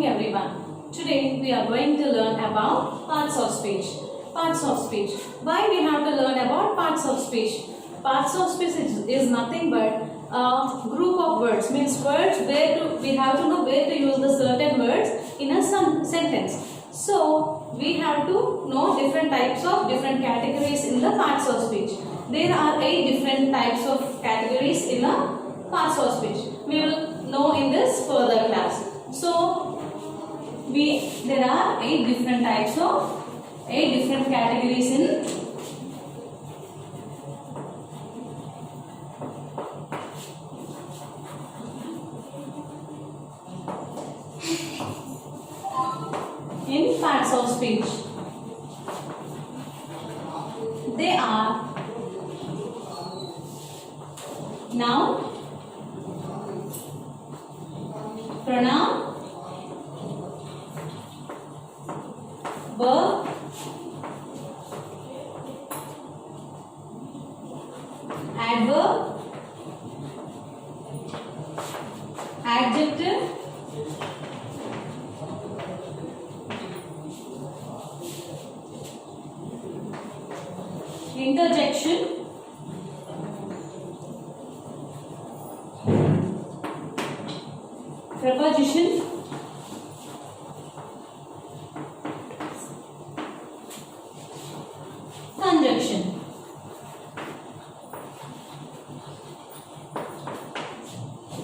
morning everyone. Today we are going to learn about parts of speech. Parts of speech. Why we have to learn about parts of speech? Parts of speech is nothing but a group of words. Means words we have to know where to use the certain words in a sentence. So we have to know different types of different categories in the parts of speech. There are 8 different types of categories in a parts of speech. We will know in this further class. So there are 8 different types of 8 different categories in parts of speech. They are noun, pronoun, verb, adverb, adjective, interjection, preposition, conjunction.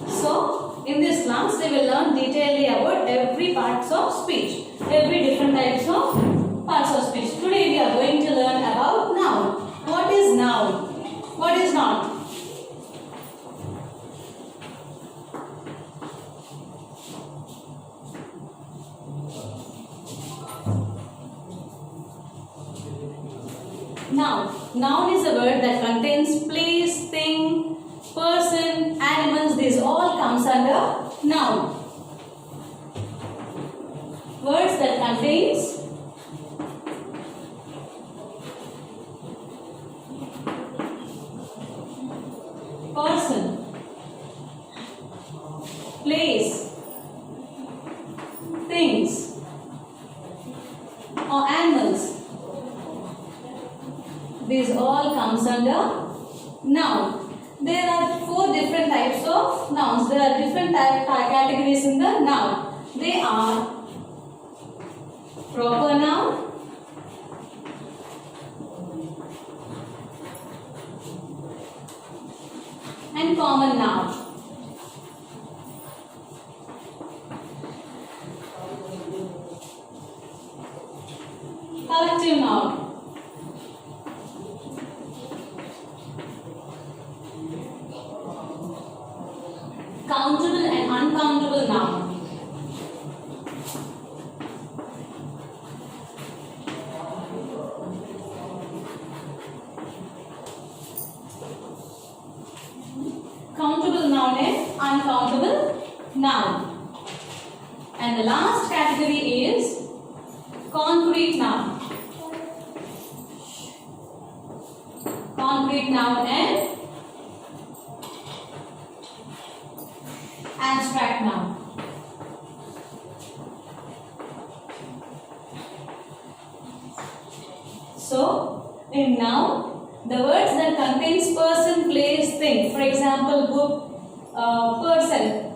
So in this class we will learn detailedly about every parts of speech, every different types of parts of speech. Today we are going to learn about noun. What is noun? What is noun? Noun. Noun is a word that contains place, thing, person, animals. These all comes under noun. Words that contains person, place, things, or animals. These all comes under noun. There are 4 different types of nouns. There are different categories in the noun. They are proper noun, and common noun. Collective noun. Countable and uncountable noun. Countable noun and uncountable noun. And the last category is concrete noun. Concrete noun and abstract noun. So, in noun, the words that contains person, place, thing. For example, book, person,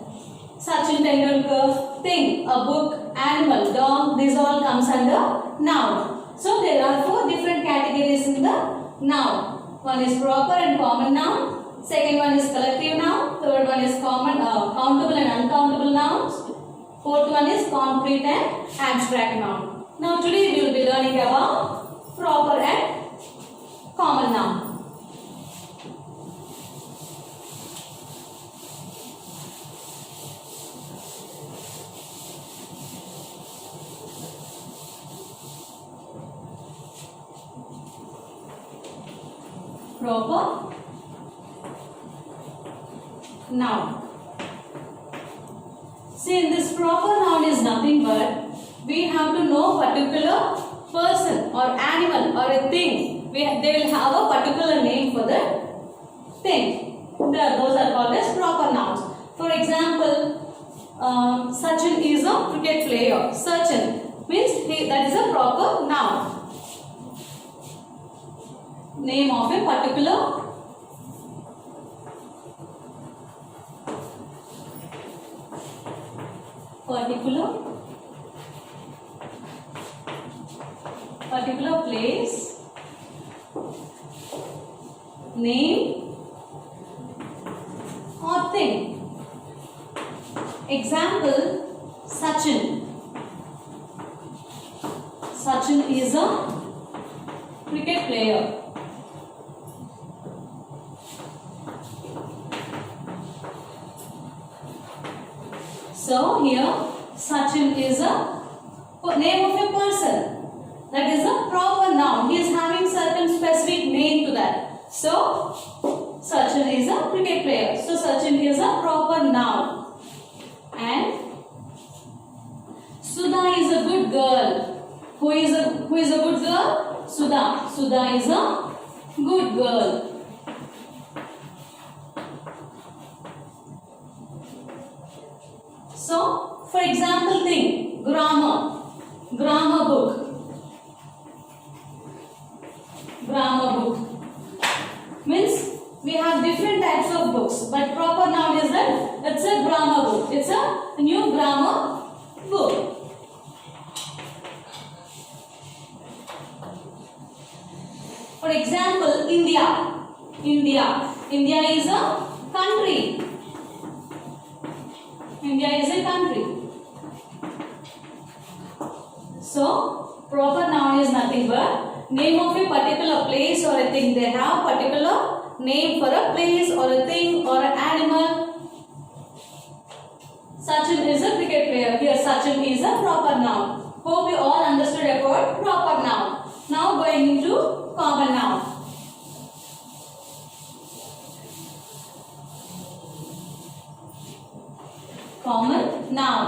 Sachin Tendulkar, thing, a book, animal, dog. These all comes under noun. So, there are 4 different categories in the noun. One is proper and common noun. Second one is collective noun. Third one is countable and uncountable nouns. Fourth one is concrete and abstract noun. Now today we will be learning about proper and common noun. Proper noun. See, in this proper noun is nothing but we have to know particular person or animal or a thing. They will have a particular name for that thing. Those are called as proper nouns. For example, Sachin is a cricket player. player. Sachin means that is a proper noun. Name of a particular place, name or thing. Example, Sachin. Sachin is a cricket player. So here Sachin is a name of a person. That is a proper noun. He is having certain specific name to that. So Sachin is a cricket player. So Sachin is a proper noun. And Sudha is a good girl. Who is a good girl? Sudha. Sudha is a good girl. So, for example, think grammar book. Grammar book means we have different types of books, but proper noun is that it's a grammar book. It's a new grammar book. For example, India. India is a country. India is a country. So, proper noun is nothing but name of a particular place or a thing. They have particular name for a place or a thing or an animal. Sachin is a cricket player. Here Sachin is a proper noun. Hope you all understood about proper noun. Now going into common noun. Common noun.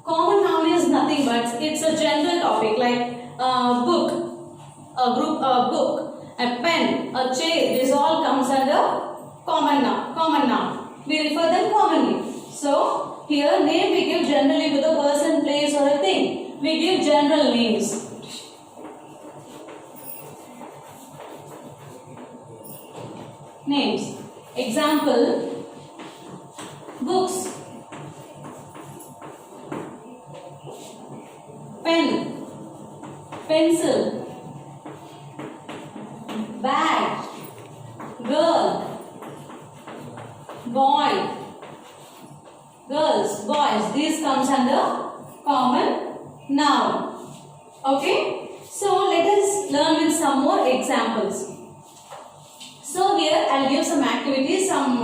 Common noun is nothing but it's a general topic like book, a group, a book, a pen, a chair. This all comes under common noun. Common noun. We refer them commonly. So here name we give generally to the person, place or a thing. We give general names. Names. Example. Books, pen, pencil, bag, girl, boy, girls, boys. These comes under common noun. Okay. So let us learn with some more examples. So here I'll give some activities, some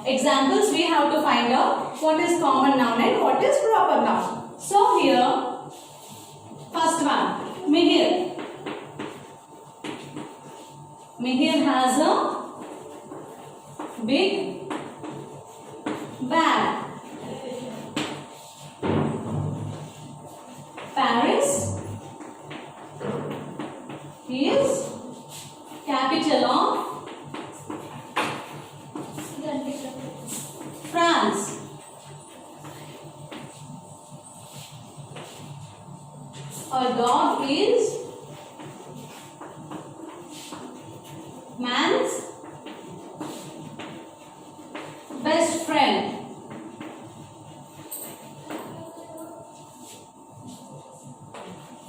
examples. We have to find out what is common noun and what is proper noun. So here, first one, Mihir. Mihir has a big bag. Paris is capital of France. A dog is man's best friend.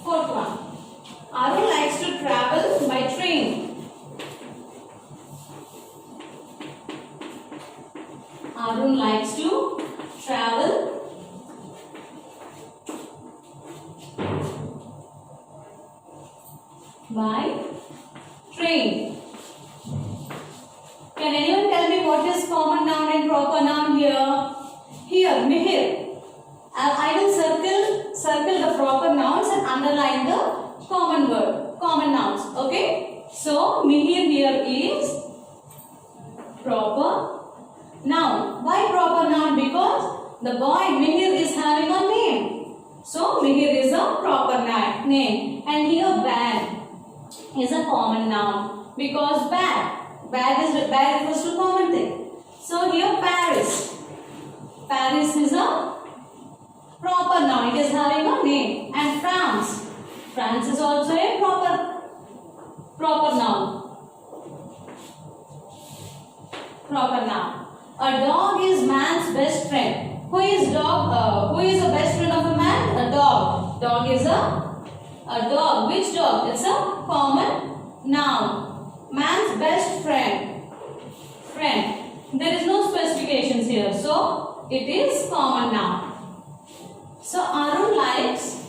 Fourth one. Arun likes to travel by train. Arun likes to travel by train. Can anyone tell me what is common noun and proper noun here? Here, Mihir. I will circle the proper nouns and underline the common word, common nouns. Okay. So Mihir here is proper noun. Why proper noun? Because the boy Mihir is having a name. So Mihir is a proper name. And here bag is a common noun because bag refers to common thing. So here Paris. Paris is a proper noun. It is having a name. And France. France is also a proper noun. Proper noun. A dog is man's best friend. Who is the best friend of a man? A dog. Dog is a dog. Which dog? It's a common noun. Man's best friend. Friend. There is no specifications here. So, it is common noun. So, Arun likes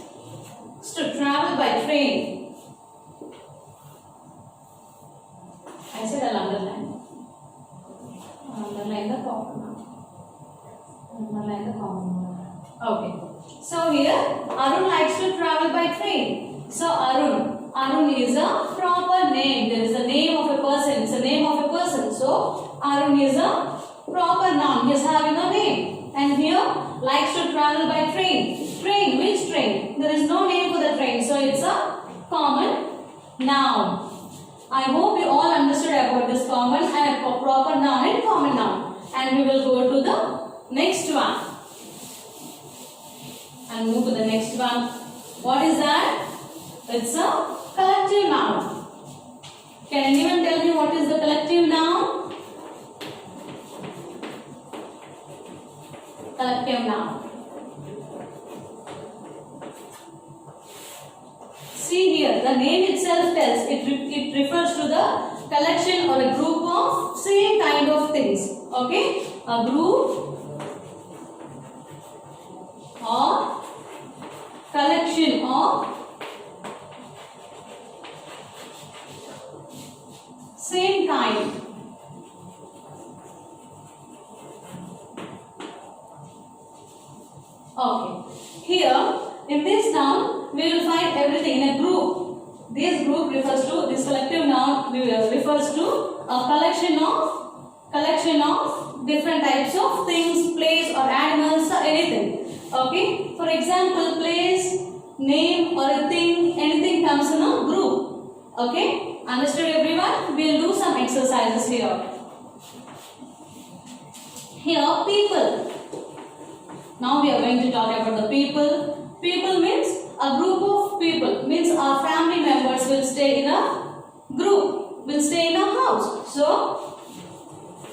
to travel by train. I said I'll underline. Underline the proper noun. Underline the common noun. Okay. So, here Arun likes to travel by train. So, Arun is a proper name. There is a name of a person. It's a name of a person. So, Arun is a proper noun. He is having a name. And here, likes to travel by train. Train. Which train? There is no name for the train. So, it's a common noun. I hope you all understood about this common and proper noun and common noun. And we will go to the next one. And move to the next one. What is that? It's a collective noun. Can anyone tell me what is the collective noun? Collective noun. See here, the name itself tells it refers to the collection or a group of same kind of things. Okay, a group or collection of same kind. Okay, here in this noun we will find everything in a group. This group refers to, this collective noun refers to a collection of different types of things, place or animals or anything. Okay, for example, place, name or a thing, anything comes in a group. Okay, understood everyone? We will do some exercises here. Here, people. Now we are going to talk about the people. People means a group of people. Means our family members will stay in a group. Will stay in a house. So,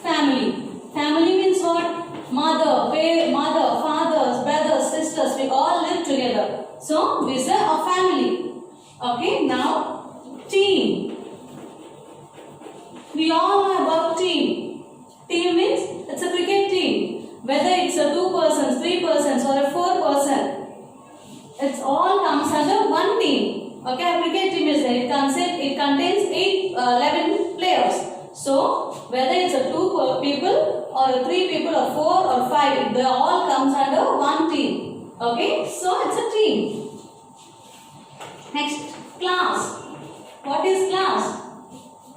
family. Family means what? Mother, fathers, brothers, sisters. We all live together. So, we say a family. Okay, now, team. We all know about team. Team means it's a cricket team. Whether it's a 2 persons, 3 persons or a 4 person, it all comes under one team. Okay, a cricket team is there. It contains 11 players. So, whether it's a 2 people or a 3 people or 4 or 5, they all comes under one team. Okay, so it's a team. Next, class. What is class?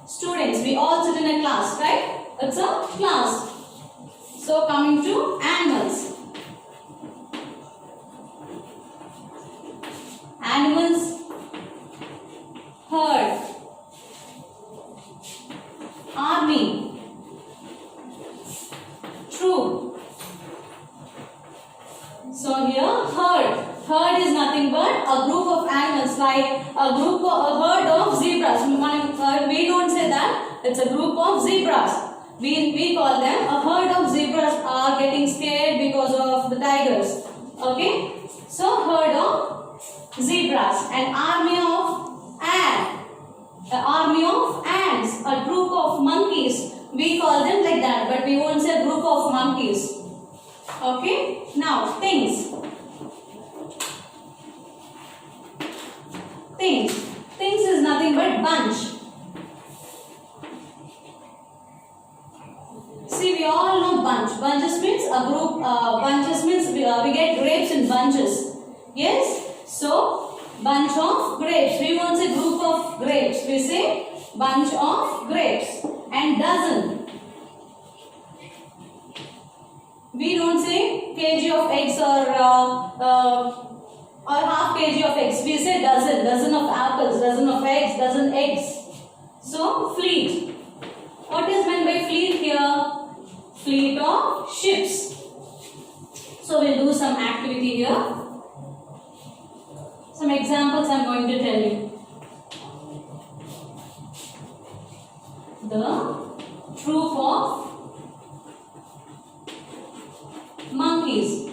Students. We all sit in a class, right? It's a class. So, coming to animals. Animals, herd, army, troop. So, here herd. Herd is nothing but a group of animals, like a herd of zebras. We don't say that. It's a group of zebras. We call them a herd of zebras are getting scared because of the tigers. Okay. So, herd of zebras. An army of ants. An army of ants. A group of monkeys. We call them like that. But we won't say group of monkeys. Okay. Now, things. Things. Things is nothing but bunch. See, we all know bunch. Bunches means a group. Bunches means we get grapes in bunches. Yes? So, bunch of grapes. We won't say group of grapes. We say bunch of grapes. And dozen. We don't say kg of eggs or half kg of eggs. We say dozen. Dozen of apples, dozen of eggs, dozen eggs. So, fleet. What is meant by fleet here? Fleet of ships. So we'll do some activity here. Some examples I'm going to tell you. The troop of monkeys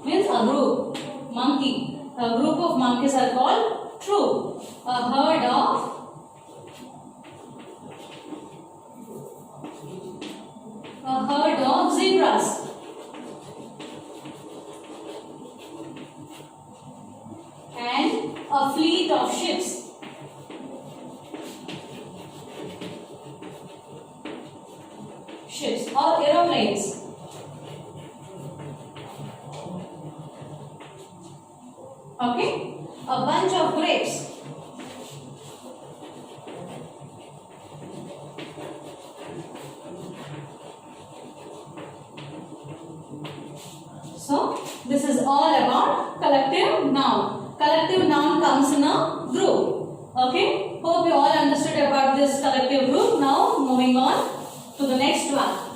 means a group. Monkey. A group of monkeys are called troop. A herd of zebras. And a fleet of ships. Ships or aeroplanes. Okay, a bunch of grapes. So this is all about collective noun. Collective noun comes in a group. Okay, hope you all understood about this collective group. Now moving on to the next one.